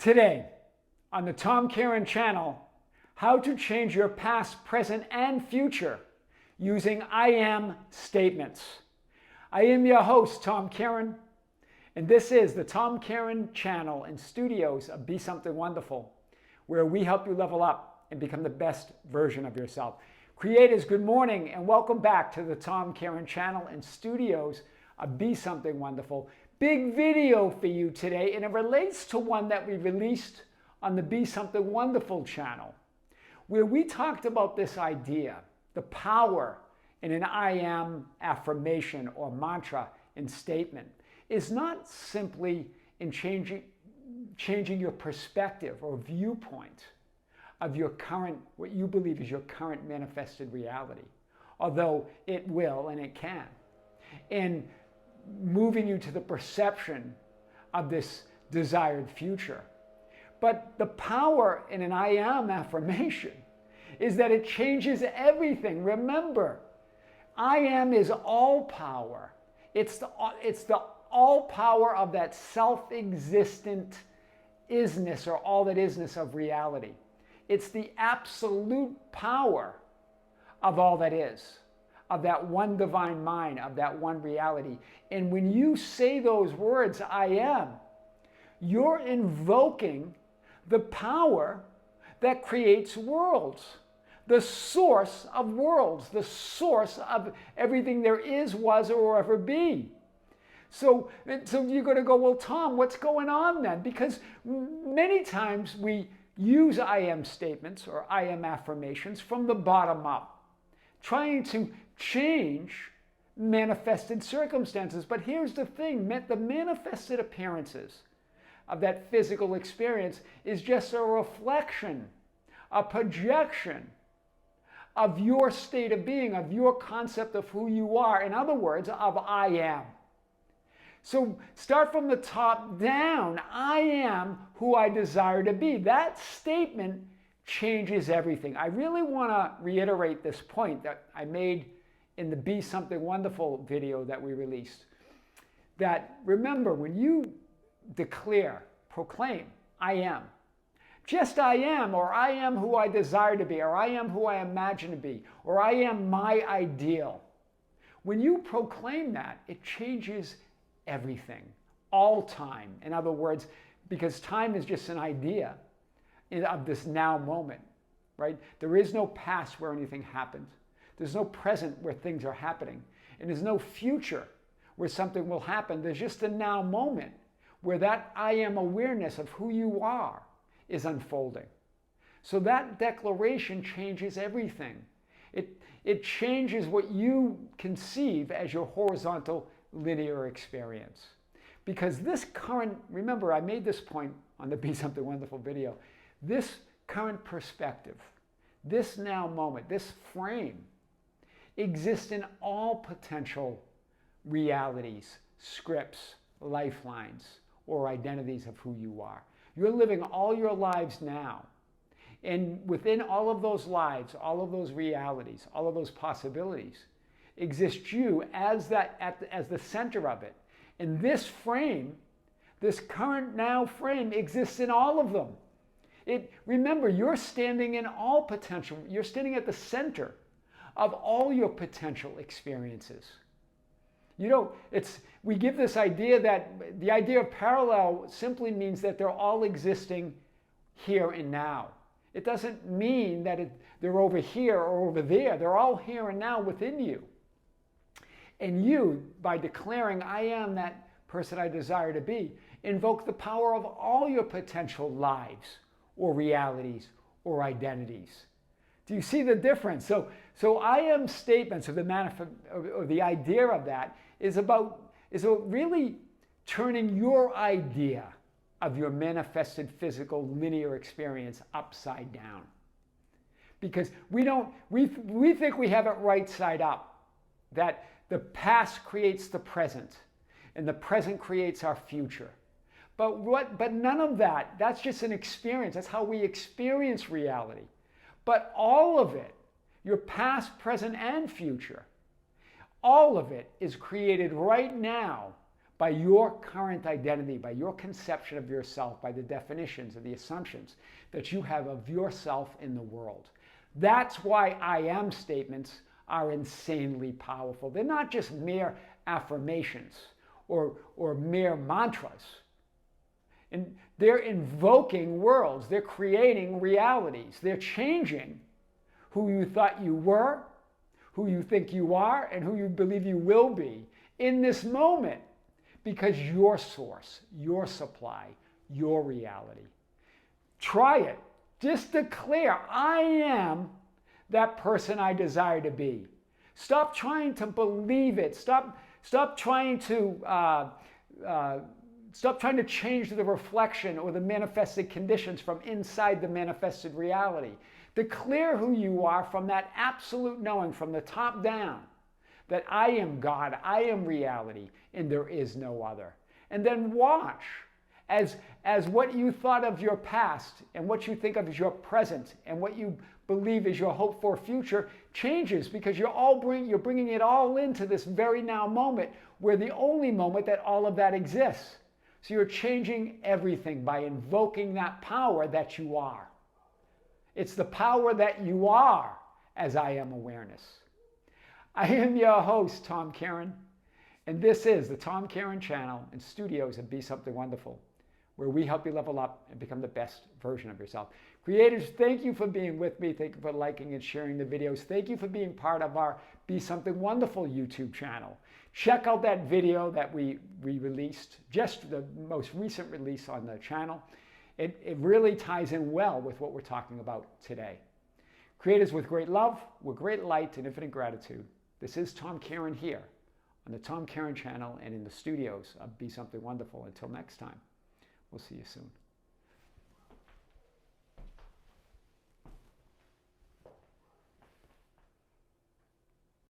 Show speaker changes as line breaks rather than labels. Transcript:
Today, on the Tom Kearin Channel, how to change your past, present, and future using I am statements. I am your host, Tom Kearin, and this is the Tom Kearin Channel and studios of Be Something Wonderful, where we help you level up and become the best version of yourself. Creators, good morning and welcome back to the Tom Kearin Channel and studios of Be Something Wonderful. Big video for you today, and it relates to one that we released on the Be Something Wonderful channel, where we talked about this idea, the power in an I am affirmation or mantra and statement is not simply in changing your perspective or viewpoint of your current, what you believe is your current manifested reality, although it will and it can, and moving you to the perception of this desired future. But the power in an I am affirmation is that it changes everything. Remember, I am is all power. It's the all power of that self-existent isness or all that isness of reality. It's the absolute power of all that is, of that one divine mind, of that one reality. And when you say those words, I am, you're invoking the power that creates worlds, the source of worlds, the source of everything there is, was, or will ever be. So you're going to go, well, Tom, what's going on then? Because many times we use I am statements or I am affirmations from the bottom up, trying to change manifested circumstances. But here's the thing, the manifested appearances of that physical experience is just a reflection, a projection of your state of being, of your concept of who you are. In other words, of I am. So start from the top down. I am who I desire to be. That statement changes everything. I really want to reiterate this point that I made in the Be Something Wonderful video that we released. That remember, when you declare, proclaim, I am, just I am, or I am who I desire to be, or I am who I imagine to be, or I am my ideal. When you proclaim that, it changes everything, all time. In other words, because time is just an idea of this now moment, right? There is no past where anything happens. There's no present where things are happening. And there's no future where something will happen. There's just a now moment where that I am awareness of who you are is unfolding. So that declaration changes everything. It changes what you conceive as your horizontal linear experience. Because this current, remember I made this point on the Be Something Wonderful video, this current perspective, this now moment, this frame exists in all potential realities, scripts, lifelines, or identities of who you are. You're living all your lives now. And within all of those lives, all of those realities, all of those possibilities, exists you as the center of it. And this frame, this current now frame, exists in all of them. Remember, you're standing in all potential. You're standing at the center of all your potential experiences. We give this idea that the idea of parallel simply means that they're all existing here and now. It doesn't mean that they're over here or over there. They're all here and now within you. And you, by declaring, I am that person I desire to be, invoke the power of all your potential lives or realities or identities. Do you see the difference? So I am statements of the idea of that is about really turning your idea of your manifested physical linear experience upside down. Because we think we have it right side up, that the past creates the present and the present creates our future. But none of that, that's just an experience. That's how we experience reality. But all of it, your past, present, and future, all of it is created right now by your current identity, by your conception of yourself, by the definitions and the assumptions that you have of yourself in the world. That's why I am statements are insanely powerful. They're not just mere affirmations or mere mantras. And they're invoking worlds. They're creating realities. They're changing who you thought you were, who you think you are, and who you believe you will be in this moment, because your source, your supply, your reality. Try it. Just declare, I am that person I desire to be. Stop trying to believe it. Stop trying to change the reflection or the manifested conditions from inside the manifested reality. Declare who you are from that absolute knowing, from the top down, that I am God, I am reality, and there is no other. And then watch as what you thought of your past and what you think of as your present and what you believe is your hope for future changes, because you're bringing it all into this very now moment, where the only moment that all of that exists. So you're changing everything by invoking that power that you are. It's the power that you are as I am awareness. I am your host, Tom Kearin, and this is the Tom Kearin Channel and studios at Be Something Wonderful, where we help you level up and become the best version of yourself. Creators, thank you for being with me. Thank you for liking and sharing the videos. Thank you for being part of our Be Something Wonderful YouTube channel. Check out that video that we released, just the most recent release on the channel. It really ties in well with what we're talking about today. Creators, with great love, with great light and infinite gratitude, this is Tom Kearin here on the Tom Kearin Channel and in the studios of Be Something Wonderful. Until next time, we'll see you soon.